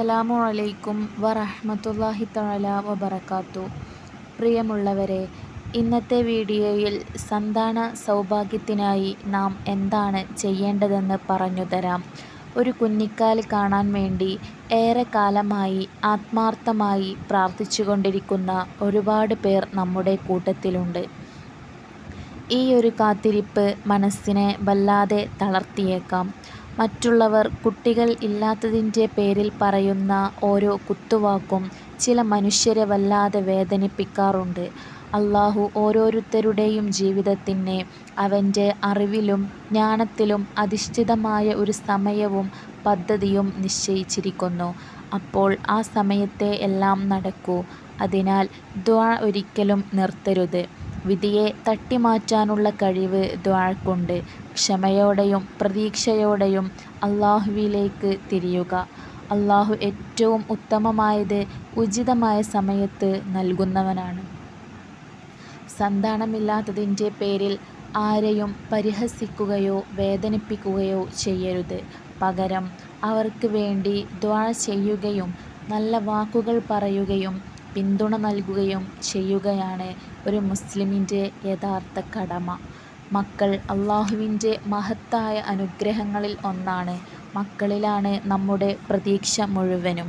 അസ്സലാമു അലൈക്കും വറഹ്മത്തുള്ളാഹി തആല വബറകാത്തു. പ്രിയമുള്ളവരെ, ഇന്നത്തെ വീഡിയോയിൽ സന്താന സൗഭാഗ്യത്തിനായി നാം എന്താണ് ചെയ്യേണ്ടതെന്ന് പറഞ്ഞുതരാം. ഒരു കുഞ്ഞിക്കാല് കാണാൻ വേണ്ടി ഏറെ കാലമായി ആത്മാർത്ഥമായി പ്രാർത്ഥിച്ചുകൊണ്ടിരിക്കുന്ന ഒരുപാട് പേർ നമ്മുടെ കൂട്ടത്തിലുണ്ട്. ഈ ഒരു കാത്തിരിപ്പ് മനസ്സിനെ വല്ലാതെ തളർത്തിയേക്കാം. മറ്റുള്ളവർ കുട്ടികൾ ഇല്ലാത്തതിൻ്റെ പേരിൽ പറയുന്ന ഓരോ കുത്തുവാക്കും ചില മനുഷ്യരെ വല്ലാതെ വേദനിപ്പിക്കാറുണ്ട്. അല്ലാഹു ഓരോരുത്തരുടെയും ജീവിതത്തിന് അവൻ്റെ അറിവിലും ജ്ഞാനത്തിലും അധിഷ്ഠിതമായ ഒരു സമയവും പദ്ധതിയും നിശ്ചയിച്ചിരിക്കുന്നു. അപ്പോൾ ആ സമയത്തെ എല്ലാം നടക്കൂ. അതിനാൽ ദുആ ഒരിക്കലും നിർത്തരുത്. വിധിയെ തട്ടിമാറ്റാനുള്ള കഴിവ് ദുആക്കുണ്ട്. ക്ഷമയോടെയും പ്രതീക്ഷയോടെയും അല്ലാഹുവിലേക്ക് തിരിയുക. അല്ലാഹു ഏറ്റവും ഉത്തമമായത് ഉചിതമായ സമയത്ത് നൽകുന്നവനാണ്. സന്താനമില്ലാത്തതിൻ്റെ പേരിൽ ആരെയും പരിഹസിക്കുകയോ വേദനിപ്പിക്കുകയോ ചെയ്യരുത്. പകരം അവർക്ക് വേണ്ടി ദുആ ചെയ്യുകയും നല്ല വാക്കുകൾ പറയുകയും പിന്തുണ നൽകുകയും ചെയ്യുകയാണ് ഒരു മുസ്ലിമിൻ്റെ യഥാർത്ഥ കടമ. മക്കൾ അല്ലാഹുവിൻ്റെ മഹത്തായ അനുഗ്രഹങ്ങളിൽ ഒന്നാണ്. മക്കളിലാണ് നമ്മുടെ പ്രതീക്ഷ മുഴുവനും.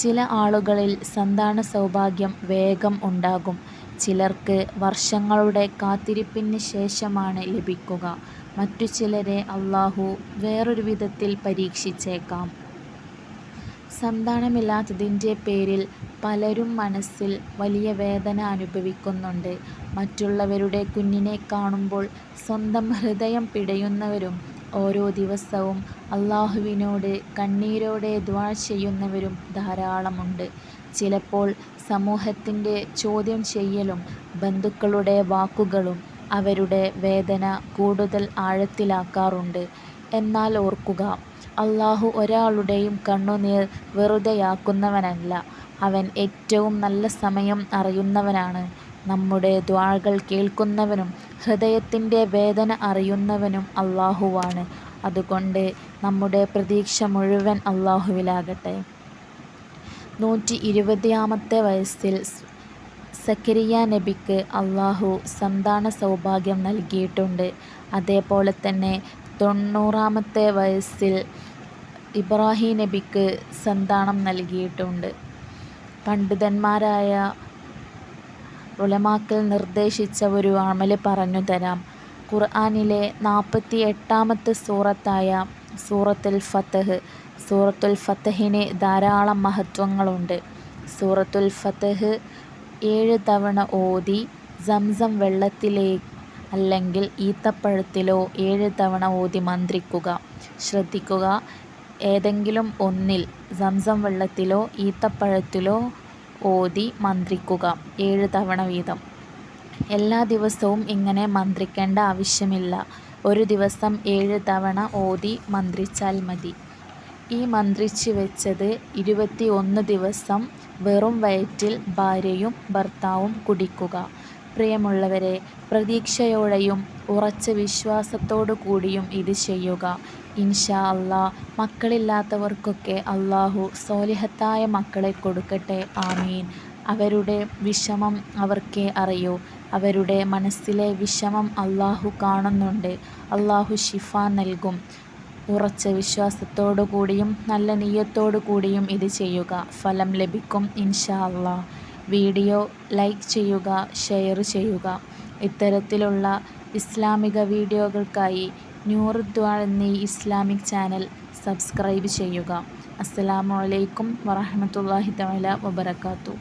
ചില ആളുകളിൽ സന്താന സൗഭാഗ്യം വേഗം ഉണ്ടാകും. ചിലർക്ക് വർഷങ്ങളുടെ കാത്തിരിപ്പിന് ശേഷമാണ് ലഭിക്കുക. മറ്റു ചിലരെ അല്ലാഹു വേറൊരു വിധത്തിൽ പരീക്ഷിച്ചേക്കാം. സന്താനമില്ലാത്തതിൻ്റെ പേരിൽ പലരും മനസ്സിൽ വലിയ വേദന അനുഭവിക്കുന്നുണ്ട്. മറ്റുള്ളവരുടെ കുഞ്ഞിനെ കാണുമ്പോൾ സ്വന്തം ഹൃദയം പിടയുന്നവരും ഓരോ ദിവസവും അല്ലാഹുവിനോട് കണ്ണീരോടെ ദുആ ചെയ്യുന്നവരും ധാരാളമുണ്ട്. ചിലപ്പോൾ സമൂഹത്തിൻ്റെ ചോദ്യം ചെയ്യലും ബന്ധുക്കളുടെ വാക്കുകളും അവരുടെ വേദന കൂടുതൽ ആഴത്തിലാക്കാറുണ്ട്. എന്നാൽ ഓർക്കുക, അല്ലാഹു ഒരാളുടെയും കണ്ണുനീർ വെറുതെയാക്കുന്നവനല്ല. അവൻ ഏറ്റവും നല്ല സമയം അറിയുന്നവനാണ്. നമ്മുടെ ദുആകൾ കേൾക്കുന്നവനും ഹൃദയത്തിൻ്റെ വേദന അറിയുന്നവനും അല്ലാഹുവാണ്. അതുകൊണ്ട് നമ്മുടെ പ്രതീക്ഷ മുഴുവൻ അല്ലാഹുവിലാകട്ടെ. 120ാമത്തെ വയസ്സിൽ സക്കരിയ നബിക്ക് അല്ലാഹു സന്താന സൗഭാഗ്യം നൽകിയിട്ടുണ്ട്. അതേപോലെ തന്നെ 90ാമത്തെ വയസ്സിൽ ഇബ്രാഹിം നബിക്ക് സന്താനം നൽകിയിട്ടുണ്ട്. പണ്ഡിതന്മാരായ ഉലമാക്കൾ നിർദ്ദേശിച്ച ഒരു അമല് പറഞ്ഞു തരാം. ഖുർആനിലെ 48ാമത്തെ സൂറത്തായ സൂറത്തുൽ ഫത്ഹ്. സൂറത്തുൽ ഫത്ഹിന് ധാരാളം മഹത്വങ്ങളുണ്ട്. സൂറത്തുൽ ഫത്ഹ് 7 തവണ ഓതി സംസം വെള്ളത്തിലേ അല്ലെങ്കിൽ ഈത്തപ്പഴത്തിലോ 7 തവണ ഓതി മന്ത്രിക്കുക. ശ്രദ്ധിക്കുക, ഏതെങ്കിലും ഒന്നിൽ സംസം വെള്ളത്തിലോ ഈത്തപ്പഴത്തിലോ ഓതി മന്ത്രിക്കുക 7 തവണ വീതം. എല്ലാ ദിവസവും ഇങ്ങനെ മന്ത്രിക്കേണ്ട ആവശ്യമില്ല. ഒരു ദിവസം 7 തവണ ഓതി മന്ത്രിച്ചാൽ മതി. ഈ മന്ത്രിച്ച് വെച്ചത് 21 ദിവസം വെറും വയറ്റിൽ ഭാര്യയും ഭർത്താവും കുടിക്കുക. പ്രിയമുള്ളവരെ, പ്രതീക്ഷയോടെയും ഉറച്ച വിശ്വാസത്തോടു കൂടിയും ഇത് ചെയ്യുക. ഇൻഷാ അല്ലാഹ് മക്കളില്ലാത്തവർക്കൊക്കെ അല്ലാഹു സ്വാലിഹത്തായ മക്കളെ കൊടുക്കട്ടെ. ആമീൻ. അവരുടെ വിഷമം അവർക്കേ അറിയൂ. അവരുടെ മനസ്സിലെ വിഷമം അല്ലാഹു കാണുന്നുണ്ട്. അല്ലാഹു ശിഫ നൽകും. ഉറച്ച വിശ്വാസത്തോടു കൂടിയും നല്ല നിയ്യത്തോടു കൂടിയും ഇത് ചെയ്യുക. ഫലം ലഭിക്കും ഇൻഷാ അല്ലാഹ്. വീഡിയോ ലൈക്ക് ചെയ്യുക, ഷെയർ ചെയ്യുക. ഇത്തരത്തിലുള്ള ഇസ്ലാമിക വീഡിയോകൾക്കായി നൂർ ദുആ എന്നീ ഇസ്ലാമിക് ചാനൽ സബ്സ്ക്രൈബ് ചെയ്യുക. അസ്സലാമു അലൈക്കും വറഹ്മത്തുള്ളാഹി തആല വബറകാത്തു.